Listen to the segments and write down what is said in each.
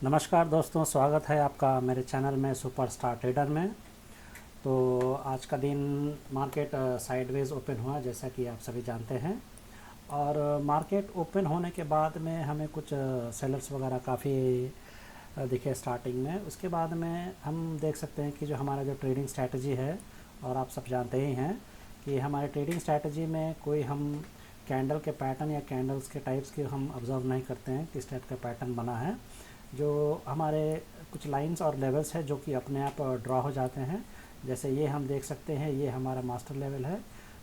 नमस्कार दोस्तों, स्वागत है आपका मेरे चैनल में सुपर स्टार ट्रेडर में। तो आज का दिन मार्केट साइडवेज ओपन हुआ जैसा कि आप सभी जानते हैं। और मार्केट ओपन होने के बाद में हमें कुछ सेलर्स वगैरह काफ़ी दिखे स्टार्टिंग में। उसके बाद में हम देख सकते हैं कि जो हमारा जो ट्रेडिंग स्ट्रैटेजी है, और आप सब जानते ही हैं कि हमारे ट्रेडिंग स्ट्रैटेजी में कोई हम कैंडल के पैटर्न या कैंडल्स के टाइप्स के हम ऑब्ज़र्व नहीं करते हैं किस टाइप का पैटर्न बना है। जो हमारे कुछ लाइंस और लेवल्स है जो कि अपने आप ड्रॉ हो जाते हैं। जैसे ये हम देख सकते हैं, ये हमारा मास्टर लेवल है।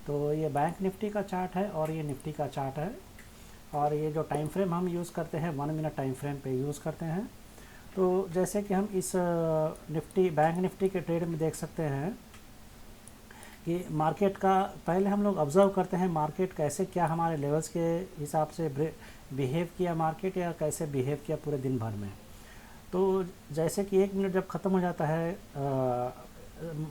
तो ये बैंक निफ्टी का चार्ट है और ये निफ्टी का चार्ट है। और ये जो टाइम फ्रेम हम यूज़ करते हैं 1 मिनट टाइम फ्रेम पे यूज़ करते हैं। तो जैसे कि हम इस निफ्टी बैंक निफ्टी के ट्रेड में देख सकते हैं कि मार्केट का पहले हम लोग ऑब्ज़र्व करते हैं मार्केट कैसे क्या हमारे लेवल्स के हिसाब से बिहेव किया मार्केट, या कैसे बिहेव किया पूरे दिन भर में। तो जैसे कि 1 मिनट जब ख़त्म हो जाता है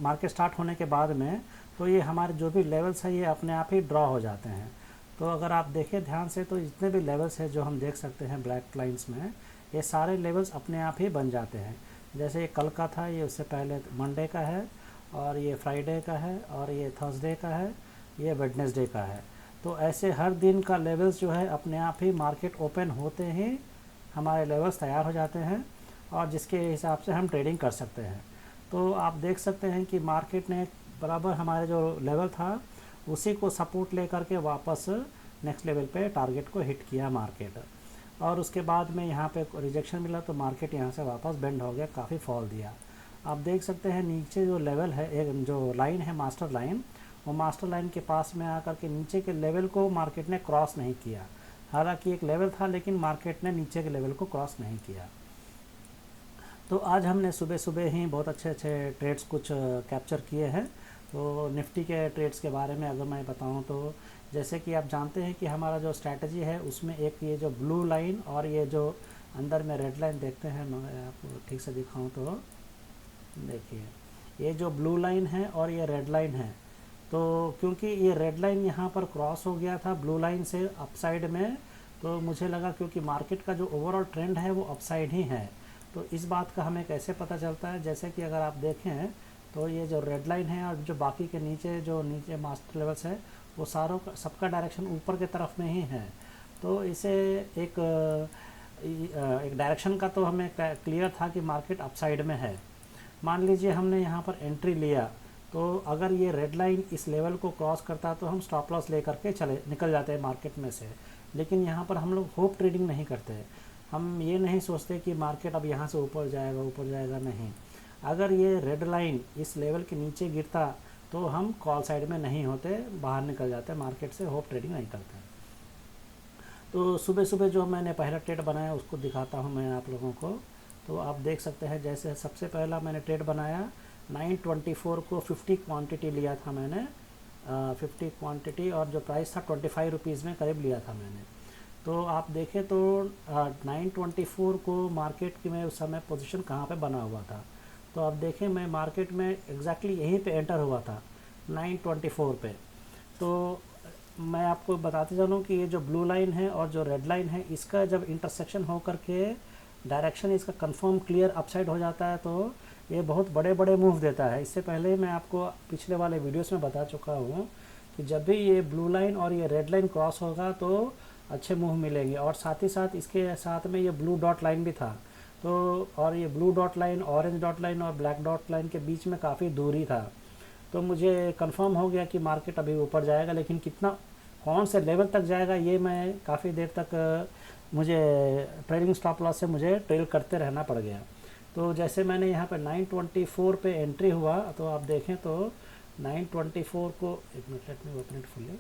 मार्केट स्टार्ट होने के बाद में, तो ये हमारे जो भी लेवल्स हैं ये अपने आप ही ड्रॉ हो जाते हैं। तो अगर आप देखें ध्यान से तो जितने भी लेवल्स हैं जो हम देख सकते हैं ब्लैक लाइंस में, ये सारे लेवल्स अपने आप ही बन जाते हैं। जैसे ये कल का था, ये उससे पहले मंडे का है, और ये फ्राइडे का है, और ये थर्सडे का है, ये वेडनेसडे का है। तो ऐसे हर दिन का लेवल्स जो है अपने आप ही मार्केट ओपन होते ही हमारे लेवल्स तैयार हो जाते हैं, और जिसके हिसाब से हम ट्रेडिंग कर सकते हैं। तो आप देख सकते हैं कि मार्केट ने बराबर हमारे जो लेवल था उसी को सपोर्ट लेकर के वापस नेक्स्ट लेवल पे टारगेट को हिट किया मार्केट। और उसके बाद में यहाँ पे रिजेक्शन मिला तो मार्केट यहाँ से वापस बेंड हो गया, काफ़ी फॉल दिया। आप देख सकते हैं नीचे जो लेवल है, एक जो लाइन है मास्टर लाइन, वो मास्टर लाइन के पास में आकर के नीचे के लेवल को मार्केट ने क्रॉस नहीं किया। हालांकि एक लेवल था लेकिन मार्केट ने नीचे के लेवल को क्रॉस नहीं किया। तो आज हमने सुबह सुबह ही बहुत अच्छे अच्छे ट्रेड्स कुछ कैप्चर किए हैं। तो निफ्टी के ट्रेड्स के बारे में अगर मैं बताऊं तो जैसे कि आप जानते हैं कि हमारा जो स्ट्रैटेजी है उसमें एक ये जो ब्लू लाइन और ये जो अंदर में रेड लाइन देखते हैं, मैं आपको ठीक से दिखाऊं तो देखिए, ये जो ब्लू लाइन है और ये रेड लाइन है। तो क्योंकि ये रेड लाइन यहाँ पर क्रॉस हो गया था ब्लू लाइन से अपसाइड में, तो मुझे लगा क्योंकि मार्केट का जो ओवरऑल ट्रेंड है वो अपसाइड ही है। तो इस बात का हमें कैसे पता चलता है, जैसे कि अगर आप देखें तो ये जो रेड लाइन है और जो बाकी के नीचे जो नीचे मास्टर लेवल्स है वो सारों का सबका डायरेक्शन ऊपर के तरफ में ही है। तो इसे एक डायरेक्शन का तो हमें क्लियर था कि मार्केट अपसाइड में है। मान लीजिए हमने यहाँ पर एंट्री लिया, तो अगर ये रेड लाइन इस लेवल को क्रॉस करता तो हम स्टॉप लॉस लेकर के निकल जाते हैं मार्केट में से। लेकिन यहाँ पर हम लोग होप ट्रेडिंग नहीं करते। हम ये नहीं सोचते कि मार्केट अब यहाँ से ऊपर जाएगा, नहीं। अगर ये रेड लाइन इस लेवल के नीचे गिरता तो हम कॉल साइड में नहीं होते, बाहर निकल जाते मार्केट से, होप ट्रेडिंग नहीं करते। तो सुबह सुबह जो मैंने पहला ट्रेड बनाया उसको दिखाता हूँ मैं आप लोगों को। तो आप देख सकते हैं, जैसे सबसे पहला मैंने ट्रेड बनाया 924 को 50 क्वांटिटी लिया था मैंने, 50 क्वांटिटी, और जो प्राइस था 25 रुपीज़ में करीब लिया था मैंने। तो आप देखें तो 924 को मार्केट की में उस समय पोजीशन कहाँ पे बना हुआ था। तो आप देखें मैं मार्केट में एग्जैक्टली यहीं पे एंटर हुआ था 924 पे। तो मैं आपको बताते चलूँ कि ये जो ब्लू लाइन है और जो रेड लाइन है इसका जब इंटरसेक्शन हो करके डायरेक्शन इसका कंफर्म क्लियर अपसाइड हो जाता है तो ये बहुत बड़े बड़े मूव देता है। इससे पहले मैं आपको पिछले वाले वीडियोस में बता चुका हूँ कि जब भी ये ब्लू लाइन और ये रेड लाइन क्रॉस होगा तो अच्छे मूव मिलेंगे। और साथ ही साथ इसके साथ में ये ब्लू डॉट लाइन भी था। तो और ये blue dot line, orange dot line और ब्लैक डॉट लाइन के बीच में काफ़ी दूरी था। तो मुझे कंफर्म हो गया कि मार्केट अभी ऊपर जाएगा, लेकिन कितना कौन से लेवल तक जाएगा ये मैं काफ़ी देर तक मुझे ट्रेडिंग स्टॉप लॉस से मुझे ट्रेल करते रहना पड़ गया। तो जैसे मैंने यहाँ पे 924 पे एंट्री हुआ, तो आप देखें तो 924 को, एक minute let me open it fully.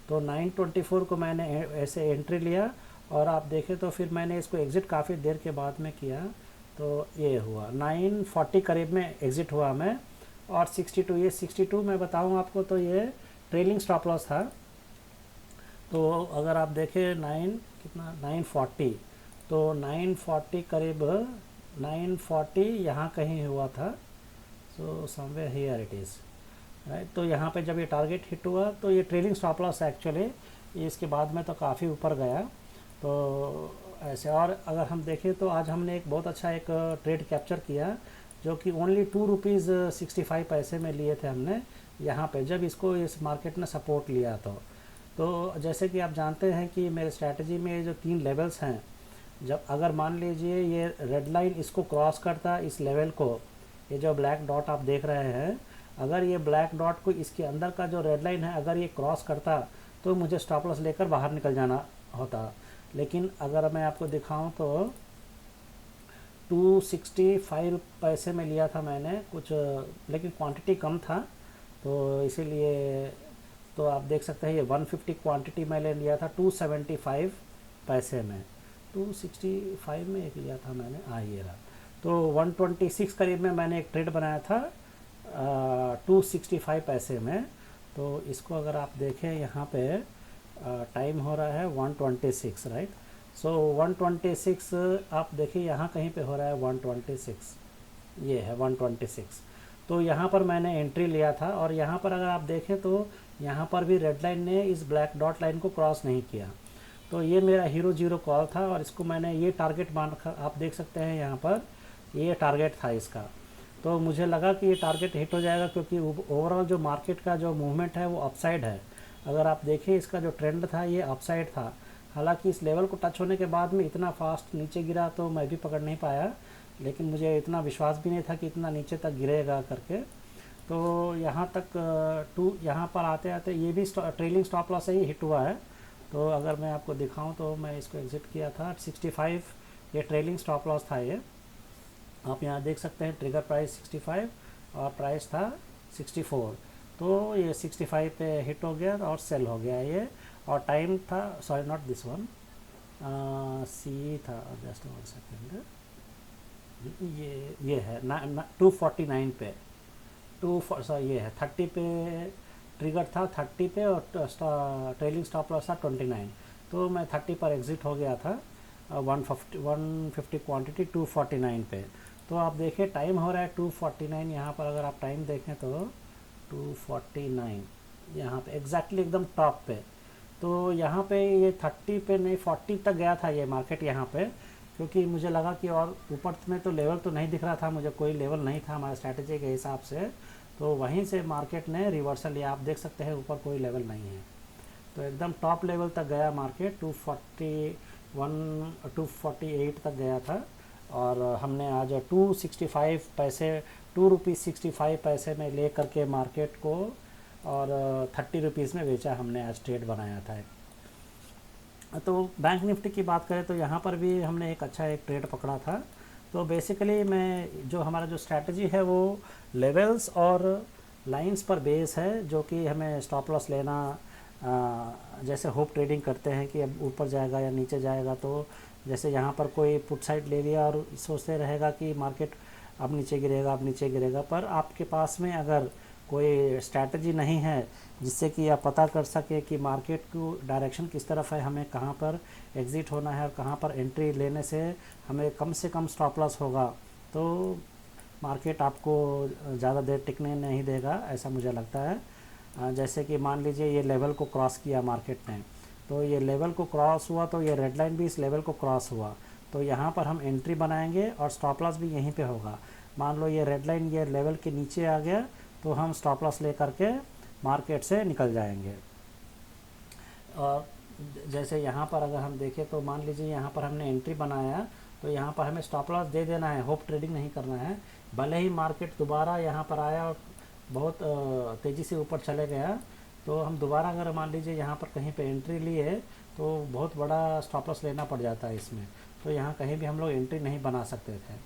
तो 924 को मैंने ऐसे एंट्री लिया, और आप देखें तो फिर मैंने इसको एग्ज़िट काफ़ी देर के बाद में किया। तो ये हुआ 940 करीब में एग्ज़िट हुआ मैं। और 62, ये 62 मैं बताऊँ आपको तो ये ट्रेलिंग स्टॉप लॉस था। तो अगर आप देखें 940, तो 940 करीब 940 यहाँ कहीं हुआ था। So somewhere here it is right. तो यहाँ पे जब ये टारगेट हिट हुआ तो ये ट्रेलिंग स्टॉप लॉस एक्चुअली इसके बाद में तो काफ़ी ऊपर गया। तो ऐसे। और अगर हम देखें तो आज हमने एक बहुत अच्छा एक ट्रेड कैप्चर किया, जो कि ओनली ₹2.65 में लिए थे हमने यहाँ पे, जब इसको इस मार्केट ने सपोर्ट लिया तो जैसे कि आप जानते हैं कि मेरे स्ट्रैटेजी में जो 3 लेवल्स हैं, जब अगर मान लीजिए ये रेड लाइन इसको क्रॉस करता इस लेवल को, ये जो ब्लैक डॉट आप देख रहे हैं, अगर ये ब्लैक डॉट को इसके अंदर का जो रेड लाइन है अगर ये क्रॉस करता तो मुझे स्टॉप लॉस लेकर बाहर निकल जाना होता। लेकिन अगर मैं आपको दिखाऊं तो 265 में लिया था मैंने कुछ, लेकिन क्वांटिटी कम था, तो इसीलिए तो आप देख सकते हैं ये 150 क्वांटिटी मैंने लिया था 275 में, 265 में एक लिया था मैंने, ये रहा। तो 126 करीब में मैंने एक ट्रेड बनाया था 265 में। तो इसको अगर आप देखें यहाँ पे टाइम हो रहा है 126, राइट। सो 126 आप देखिए यहाँ कहीं पे हो रहा है 126, ये है 126। तो यहाँ पर मैंने एंट्री लिया था, और यहाँ पर अगर आप देखें तो यहाँ पर भी रेड लाइन ने इस ब्लैक डॉट लाइन को क्रॉस नहीं किया, तो ये मेरा हीरो जीरो कॉल था, और इसको मैंने ये टारगेट मान रखा। आप देख सकते हैं यहाँ पर ये टारगेट था इसका, तो मुझे लगा कि ये टारगेट हिट हो जाएगा, क्योंकि ओवरऑल जो मार्केट का जो मूवमेंट है वो अपसाइड है। अगर आप देखें इसका जो ट्रेंड था ये अपसाइड था, हालांकि इस लेवल को टच होने के बाद में इतना फास्ट नीचे गिरा तो मैं भी पकड़ नहीं पाया, लेकिन मुझे इतना विश्वास भी नहीं था कि इतना नीचे तक गिरेगा करके। तो यहाँ तक यहाँ पर आते आते ये भी ट्रेलिंग स्टॉप लॉस से ही हिट हुआ है। तो अगर मैं आपको दिखाऊं तो मैं इसको एग्जिट किया था 65, ये ट्रेलिंग स्टॉप लॉस था ये। आप यहाँ देख सकते हैं ट्रिगर प्राइस 65 और प्राइस था 64, तो ये 65 पे हिट हो गया और सेल हो गया ये। और टाइम था, सॉरी नॉट दिस वन, सी था, जस्ट 1 सेकेंड, ये है 249 पे, सॉरी ये है 30 पे ट्रिगर था, 30 पे, और ट्रेलिंग स्टॉप लॉस था 29। तो मैं 30 पर एग्जिट हो गया था 150 क्वांटिटी 249 पे। तो आप देखिए टाइम हो रहा है 249, यहाँ पर अगर आप टाइम देखें तो 249 यहाँ पे एग्जैक्टली एकदम टॉप पे। तो यहाँ पे ये 30 पे नहीं 40 तक गया था ये मार्केट यहाँ पे, क्योंकि मुझे लगा कि और ऊपर में तो लेवल तो नहीं दिख रहा था, मुझे कोई लेवल नहीं था हमारे स्ट्रैटेजी के हिसाब से। तो वहीं से मार्केट ने रिवर्सल लिया, आप देख सकते हैं ऊपर कोई लेवल नहीं है, तो एकदम टॉप लेवल तक गया मार्केट, 248 तक गया था। और हमने आज 265 पैसे, ₹2.65 में ले करके मार्केट को, और 30 रुपीज़ में बेचा हमने, आज ट्रेड बनाया था। तो बैंक निफ्टी की बात करें तो यहाँ पर भी हमने एक अच्छा एक ट्रेड पकड़ा था। तो बेसिकली मैं जो हमारा जो स्ट्रैटेजी है वो लेवल्स और लाइंस पर बेस है, जो कि हमें स्टॉप लॉस लेना, जैसे होप ट्रेडिंग करते हैं कि अब ऊपर जाएगा या नीचे जाएगा। तो जैसे यहाँ पर कोई पुट साइड ले लिया और सोचते रहेगा कि मार्केट अब नीचे गिरेगा, अब नीचे गिरेगा, पर आपके पास में अगर कोई स्ट्रैटेजी नहीं है जिससे कि आप पता कर सके कि मार्केट को डायरेक्शन किस तरफ है, हमें कहाँ पर एग्ज़िट होना है और कहाँ पर एंट्री लेने से हमें कम से कम स्टॉप लॉस होगा, तो मार्केट आपको ज़्यादा देर टिकने नहीं देगा, ऐसा मुझे लगता है। जैसे कि मान लीजिए ये लेवल को क्रॉस किया मार्केट ने, तो ये लेवल को क्रॉस हुआ, तो ये रेड लाइन भी इस लेवल को क्रॉस हुआ, तो यहाँ पर हम एंट्री बनाएंगे और स्टॉप लॉस भी यहीं पे होगा। मान लो ये रेड लाइन ये लेवल के नीचे आ गया, तो हम स्टॉप लॉस ले करके मार्केट से निकल जाएंगे। और जैसे यहाँ पर अगर हम देखें तो मान लीजिए यहाँ पर हमने एंट्री बनाया, तो यहाँ पर हमें स्टॉप लॉस दे देना है, होप ट्रेडिंग नहीं करना है। भले ही मार्केट दोबारा यहाँ पर आया और बहुत तेज़ी से ऊपर चले गया, तो हम दोबारा अगर मान लीजिए यहाँ पर कहीं पे एंट्री लिए तो बहुत बड़ा स्टॉप लॉस लेना पड़ जाता है इसमें, तो यहाँ कहीं भी हम लोग एंट्री नहीं बना सकते थे।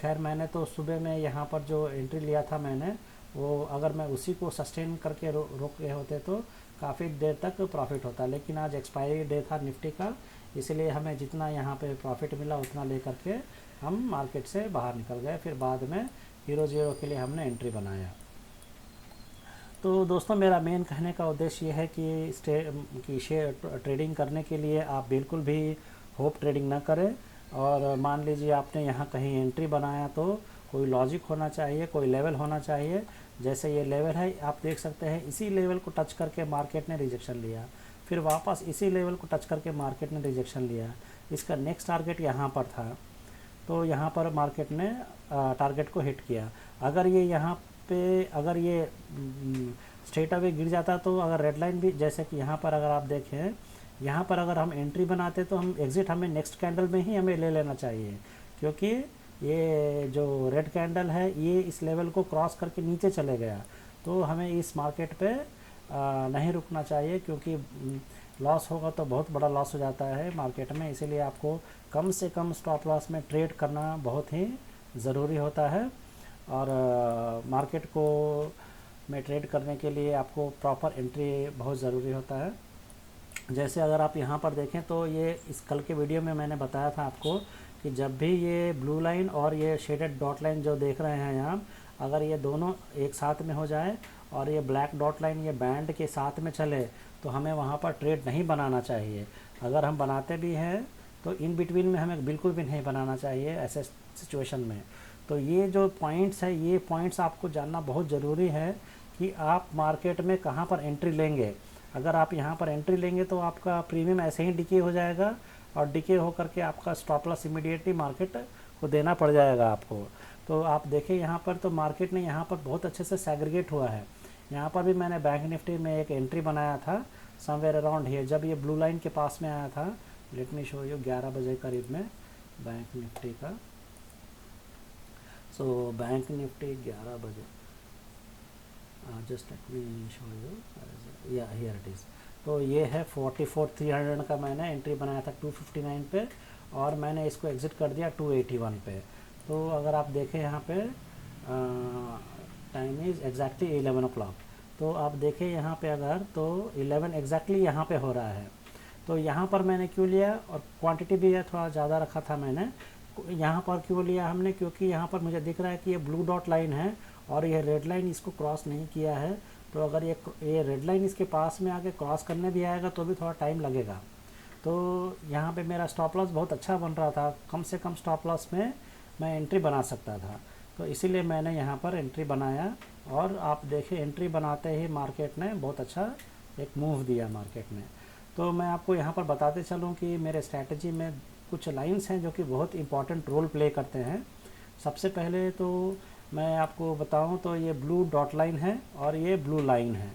खैर मैंने तो सुबह में यहाँ पर जो एंट्री लिया था मैंने, वो अगर मैं उसी को सस्टेन करके रोक रहे होते तो काफ़ी देर तक प्रॉफिट होता, लेकिन आज एक्सपायरी डे था निफ्टी का, इसलिए हमें जितना यहाँ पे प्रॉफिट मिला उतना ले करके हम मार्केट से बाहर निकल गए। फिर बाद में हीरो जीरो के लिए हमने एंट्री बनाया। तो दोस्तों मेरा मेन कहने का उद्देश्य ये है कि शेयर ट्रेडिंग करने के लिए आप बिल्कुल भी होप ट्रेडिंग ना करें, और मान लीजिए आपने यहाँ कहीं एंट्री बनाया तो कोई लॉजिक होना चाहिए, कोई लेवल होना चाहिए। जैसे ये लेवल है, आप देख सकते हैं इसी लेवल को टच करके मार्केट ने रिजेक्शन लिया, फिर वापस इसी लेवल को टच करके मार्केट ने रिजेक्शन लिया, इसका नेक्स्ट टारगेट यहाँ पर था, तो यहाँ पर मार्केट ने टारगेट को हिट किया। अगर ये यहाँ पे अगर ये स्ट्रेट अवे गिर जाता तो अगर रेड लाइन भी, जैसे कि यहाँ पर अगर आप देखें, यहाँ पर अगर हम एंट्री बनाते तो हम एग्ज़िट हमें नेक्स्ट कैंडल में ही हमें ले लेना चाहिए, क्योंकि ये जो रेड कैंडल है ये इस लेवल को क्रॉस करके नीचे चले गया, तो हमें इस मार्केट पे नहीं रुकना चाहिए, क्योंकि लॉस होगा तो बहुत बड़ा लॉस हो जाता है मार्केट में। इसीलिए आपको कम से कम स्टॉप लॉस में ट्रेड करना बहुत ही ज़रूरी होता है। और मार्केट को में ट्रेड करने के लिए आपको प्रॉपर एंट्री बहुत ज़रूरी होता है। जैसे अगर आप यहाँ पर देखें तो ये इस कल के वीडियो में मैंने बताया था आपको कि जब भी ये ब्लू लाइन और ये शेडेड डॉट लाइन जो देख रहे हैं यहाँ, अगर ये दोनों एक साथ में हो जाए और ये ब्लैक डॉट लाइन ये बैंड के साथ में चले तो हमें वहाँ पर ट्रेड नहीं बनाना चाहिए। अगर हम बनाते भी हैं तो इन बिटवीन में हमें बिल्कुल भी नहीं बनाना चाहिए ऐसे सिचुएशन में। तो ये जो पॉइंट्स है, ये पॉइंट्स आपको जानना बहुत ज़रूरी है कि आप मार्केट में कहाँ पर एंट्री लेंगे। अगर आप यहाँ पर एंट्री लेंगे तो आपका प्रीमियम ऐसे ही डिके हो जाएगा और डिके हो करके आपका स्टॉप लॉस इमीडिएटली मार्केट को देना पड़ जाएगा आपको। तो आप देखें यहाँ पर तो मार्केट ने यहाँ पर बहुत अच्छे से सेग्रीगेट हुआ है। यहाँ पर भी मैंने बैंक निफ्टी में एक एंट्री बनाया था समवेयर अराउंड हियर, जब ये ब्लू लाइन के पास में आया था। लेट मी शो यू 11 बजे करीब में बैंक निफ्टी का। सो बैंक निफ्टी 11 बजे, just let me show you, या हियर इट इज़। तो ये है 44,300 का मैंने एंट्री बनाया था 259 पे, और मैंने इसको एग्ज़िट कर दिया 281 पे। तो अगर आप देखें यहाँ पे टाइम इज़ एग्जैक्टली 11 o'clock, तो आप देखें यहाँ पे अगर तो 11 एग्जैक्टली यहाँ पे हो रहा है। तो यहाँ पर मैंने क्यों लिया, और क्वांटिटी भी थोड़ा ज़्यादा रखा था मैंने। यहाँ पर क्यों लिया हमने, क्योंकि यहाँ पर मुझे दिख रहा है कि ये ब्लू डॉट लाइन है और ये रेड लाइन इसको क्रॉस नहीं किया है। तो अगर ये रेड लाइन इसके पास में आके क्रॉस करने भी आएगा तो भी थोड़ा टाइम लगेगा। तो यहाँ पे मेरा स्टॉप लॉस बहुत अच्छा बन रहा था, कम से कम स्टॉप लॉस में मैं एंट्री बना सकता था। तो इसीलिए मैंने यहाँ पर एंट्री बनाया, और आप देखें एंट्री बनाते ही मार्केट ने बहुत अच्छा एक मूव दिया मार्केट में। तो मैं आपको यहाँ पर बताते चलूँ कि मेरे स्ट्रैटेजी में कुछ लाइंस हैं जो कि बहुत इंपॉर्टेंट रोल प्ले करते हैं। सबसे पहले तो मैं आपको बताऊं तो ये ब्लू डॉट लाइन है और ये ब्लू लाइन है।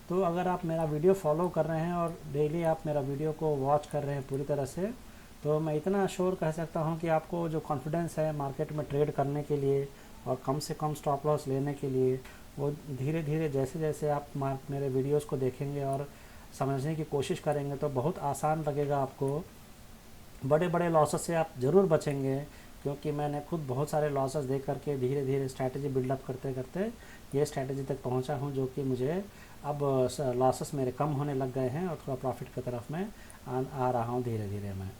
तो अगर आप मेरा वीडियो फॉलो कर रहे हैं और डेली आप मेरा वीडियो को वॉच कर रहे हैं पूरी तरह से, तो मैं इतना श्योर कह सकता हूं कि आपको जो कॉन्फिडेंस है मार्केट में ट्रेड करने के लिए और कम से कम स्टॉप लॉस लेने के लिए, वो धीरे धीरे जैसे जैसे आप मेरे वीडियोज़ को देखेंगे और समझने की कोशिश करेंगे तो बहुत आसान लगेगा आपको। बड़े बड़े लॉसेस से आप ज़रूर बचेंगे, क्योंकि मैंने खुद बहुत सारे लॉसेस देख करके धीरे धीरे स्ट्रैटेजी बिल्डअप करते करते ये स्ट्रैटेजी तक पहुंचा हूं, जो कि मुझे अब लॉसेस मेरे कम होने लग गए हैं और थोड़ा प्रॉफिट की तरफ मैं आ रहा हूं धीरे धीरे मैं।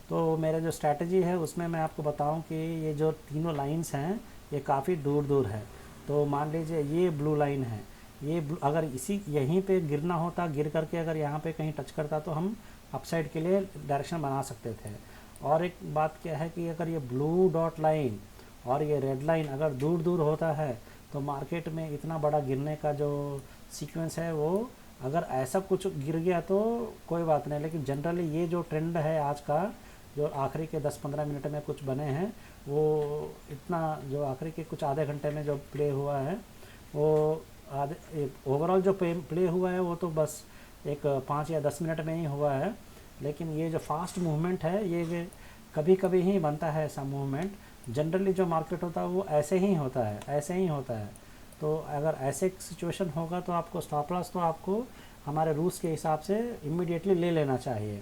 तो मेरा जो स्ट्रैटेजी है उसमें मैं आपको बताऊं कि ये जो तीनों लाइंस हैं ये काफ़ी दूर दूर है। तो मान लीजिए ये ब्लू लाइन है, ये अगर इसी यहीं पे गिरना होता, गिर करके अगर यहाँ पे कहीं टच करता तो हम अपसाइड के लिए डायरेक्शन बना सकते थे। और एक बात क्या है कि अगर ये ब्लू डॉट लाइन और ये रेड लाइन अगर दूर दूर होता है तो मार्केट में इतना बड़ा गिरने का जो सीक्वेंस है, वो अगर ऐसा कुछ गिर गया तो कोई बात नहीं, लेकिन जनरली ये जो ट्रेंड है आज का, जो आखिरी के 10-15 मिनट में कुछ बने हैं, वो इतना जो आखिरी के कुछ आधे घंटे में जो प्ले हुआ है, वो आधे ओवरऑल जो प्ले हुआ है वो तो बस एक 5 या 10 मिनट में ही हुआ है। लेकिन ये जो फास्ट मूवमेंट है ये कभी कभी ही बनता है ऐसा मूवमेंट। जनरली जो मार्केट होता है वो ऐसे ही होता है, ऐसे ही होता है। तो अगर ऐसे सिचुएशन होगा तो आपको स्टॉप लॉस तो आपको हमारे रूल्स के हिसाब से इमीडिएटली ले लेना चाहिए।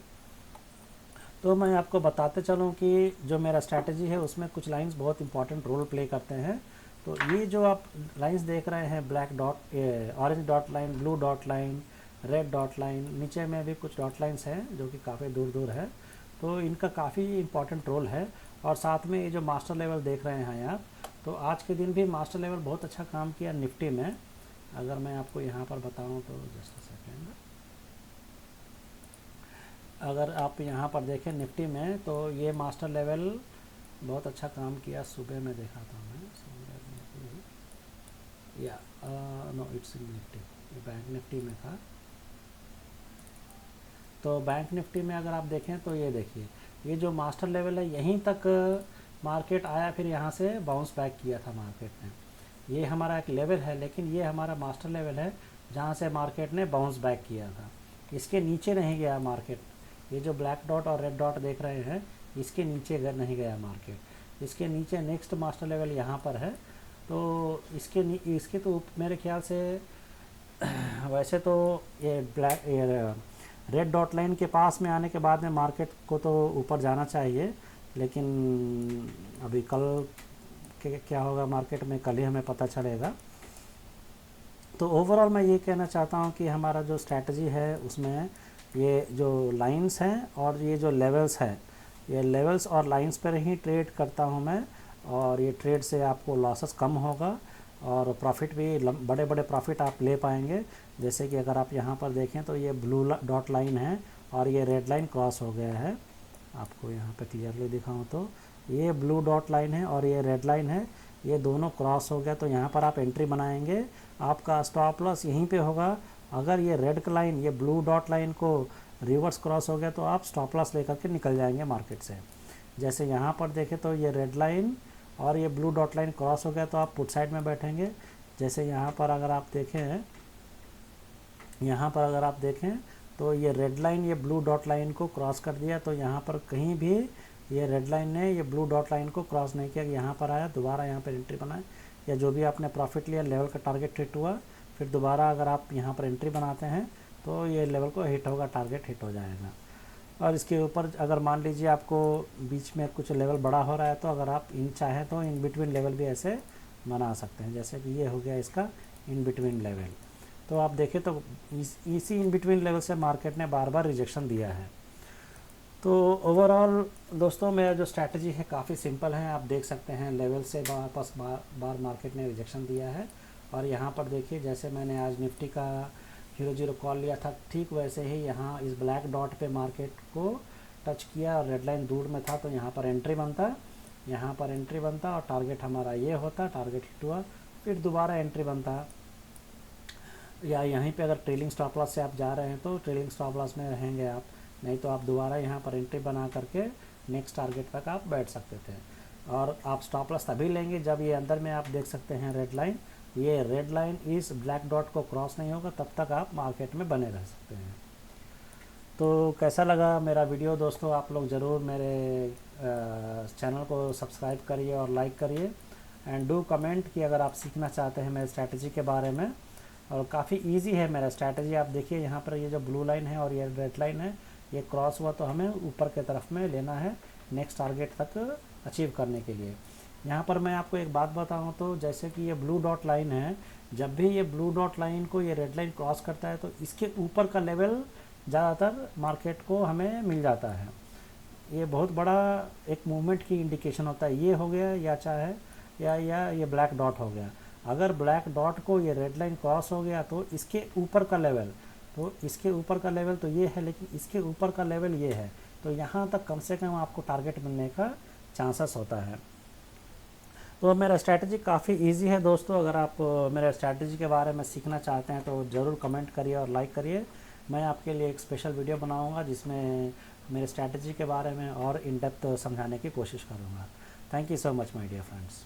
तो मैं आपको बताते चलूँ कि जो मेरा स्ट्रैटेजी है उसमें कुछ लाइंस बहुत इंपॉर्टेंट रोल प्ले करते हैं। तो ये जो आप लाइंस देख रहे हैं, black dot, orange dot line, blue dot line, red dot line, नीचे में भी कुछ डॉट लाइंस हैं जो कि काफ़ी दूर दूर है, तो इनका काफ़ी इंपॉर्टेंट रोल है। और साथ में ये जो मास्टर लेवल देख रहे हैं आप, तो आज के दिन भी मास्टर लेवल बहुत अच्छा काम किया निफ्टी में। अगर मैं आपको यहाँ पर बताऊँ तो जस्ट सेकेंड, अगर आप यहाँ पर देखें निफ्टी में तो ये मास्टर लेवल बहुत अच्छा काम किया। सुबह में देखा था मैं, या no it's in Nifty, bank Nifty में था। तो बैंक निफ्टी में अगर आप देखें तो ये देखिए ये जो मास्टर लेवल है यहीं तक मार्केट आया, फिर यहाँ से बाउंस बैक किया था मार्केट ने। ये हमारा एक लेवल है, लेकिन ये हमारा मास्टर लेवल है जहाँ से मार्केट ने बाउंस बैक किया था। इसके नीचे नहीं गया मार्केट। ये जो ब्लैक डॉट और रेड डॉट देख रहे हैं, इसके नीचे नहीं गया मार्केट। इसके नीचे नेक्स्ट मास्टर लेवल यहाँ पर है। तो इसके तो मेरे ख्याल से वैसे तो ये रेड डॉट लाइन के पास में आने के बाद में मार्केट को तो ऊपर जाना चाहिए, लेकिन अभी कल क्या होगा मार्केट में, कल ही हमें पता चलेगा। तो ओवरऑल मैं ये कहना चाहता हूँ कि हमारा जो स्ट्रैटेजी है उसमें ये जो लाइंस हैं और ये जो लेवल्स हैं, ये लेवल्स और लाइंस पर ही ट्रेड करता हूँ मैं, और ये ट्रेड से आपको लॉसेस कम होगा और प्रॉफिट भी बड़े बड़े प्रॉफिट आप ले पाएंगे। जैसे कि अगर आप यहाँ पर देखें तो ये ब्लू डॉट लाइन है और ये रेड लाइन क्रॉस हो गया है। आपको यहाँ पे क्लियरली दिखाऊं तो ये ब्लू डॉट लाइन है और ये रेड लाइन है, ये दोनों क्रॉस हो गया। तो यहाँ पर आप एंट्री बनाएंगे, आपका स्टॉप लॉस यहीं पे होगा। अगर ये रेड लाइन, ये ब्लू डॉट लाइन को रिवर्स क्रॉस हो गया तो आप स्टॉप लॉस लेकर के निकल जाएंगे मार्केट से। जैसे यहाँ पर देखें तो ये रेड लाइन और ये ब्लू डॉट लाइन क्रॉस हो गया तो आप पुट साइड में बैठेंगे। जैसे यहाँ पर अगर आप देखें, यहाँ पर अगर आप देखें तो ये रेड लाइन ये ब्लू डॉट लाइन को क्रॉस कर दिया, तो यहाँ पर कहीं भी ये रेड लाइन ने ये ब्लू डॉट लाइन को क्रॉस नहीं किया। यहाँ पर आया, दोबारा यहाँ पर एंट्री बनाए, या जो भी आपने प्रॉफिट लिया लेवल का टारगेट हिट हुआ, फिर दोबारा अगर आप यहाँ पर एंट्री बनाते हैं तो ये लेवल को हिट होगा, टारगेट हिट हो जाएगा। और इसके ऊपर अगर मान लीजिए आपको बीच में कुछ लेवल बड़ा हो रहा है तो अगर आप चाहें तो इन बिटवीन लेवल भी ऐसे बना सकते हैं। जैसे कि ये हो गया इसका इन बिटवीन लेवल। तो आप देखें तो इसी इन बिटवीन लेवल से मार्केट ने बार बार रिजेक्शन दिया है। तो ओवरऑल दोस्तों मेरा जो स्ट्रैटेजी है काफ़ी सिंपल है। आप देख सकते हैं लेवल से वापस बार मार्केट ने रिजेक्शन दिया है। और यहाँ पर देखिए, जैसे मैंने आज निफ्टी का 0-0 कॉल लिया था, ठीक वैसे ही यहाँ इस ब्लैक डॉट पे मार्केट को टच किया और रेड लाइन दूर में था, तो यहाँ पर एंट्री बनता, यहाँ पर एंट्री बनता और टारगेट हमारा ये होता, टारगेट हिट हुआ, फिर दोबारा एंट्री बनता। या यहीं पे अगर ट्रेलिंग स्टॉप लॉस से आप जा रहे हैं तो ट्रेलिंग स्टॉप लॉस में रहेंगे आप, नहीं तो आप दोबारा यहाँ पर एंट्री बना करके नेक्स्ट टारगेट तक आप बैठ सकते थे। और आप स्टॉप लॉस तभी लेंगे जब ये अंदर में आप देख सकते हैं रेड लाइन, ये रेड लाइन इस ब्लैक डॉट को क्रॉस नहीं होगा, तब तक आप मार्केट में बने रह सकते हैं। तो कैसा लगा मेरा वीडियो दोस्तों, आप लोग ज़रूर मेरे चैनल को सब्सक्राइब करिए और लाइक करिए, एंड डू कमेंट कि अगर आप सीखना चाहते हैं मेरे स्ट्रैटेजी के बारे में। और काफ़ी इजी है मेरा स्ट्रैटेजी। आप देखिए यहाँ पर ये जो ब्लू लाइन है और ये रेड लाइन है, ये क्रॉस हुआ तो हमें ऊपर के तरफ में लेना है नेक्स्ट टारगेट तक अचीव करने के लिए। यहाँ पर मैं आपको एक बात बताऊँ तो जैसे कि ये ब्लू डॉट लाइन है, जब भी ये ब्लू डॉट लाइन को ये रेड लाइन क्रॉस करता है तो इसके ऊपर का लेवल ज़्यादातर मार्केट को हमें मिल जाता है। ये बहुत बड़ा एक मूवमेंट की इंडिकेशन होता है। ये हो गया या चाहे या ये ब्लैक डॉट हो गया। अगर ब्लैक डॉट को ये रेड लाइन क्रॉस हो गया तो इसके ऊपर का लेवल, तो इसके ऊपर का लेवल तो ये है, लेकिन इसके ऊपर का लेवल ये है, तो यहाँ तक कम से कम आपको टारगेट मिलने का चांसेस होता है। तो मेरा स्ट्रैटेजी काफ़ी इजी है दोस्तों। अगर आप मेरे स्ट्रैटेजी के बारे में सीखना चाहते हैं तो ज़रूर कमेंट करिए और लाइक करिए। मैं आपके लिए एक स्पेशल वीडियो बनाऊंगा जिसमें मेरे स्ट्रैटेजी के बारे में और इन डेप्थ समझाने की कोशिश करूंगा। Thank you so much my dear friends.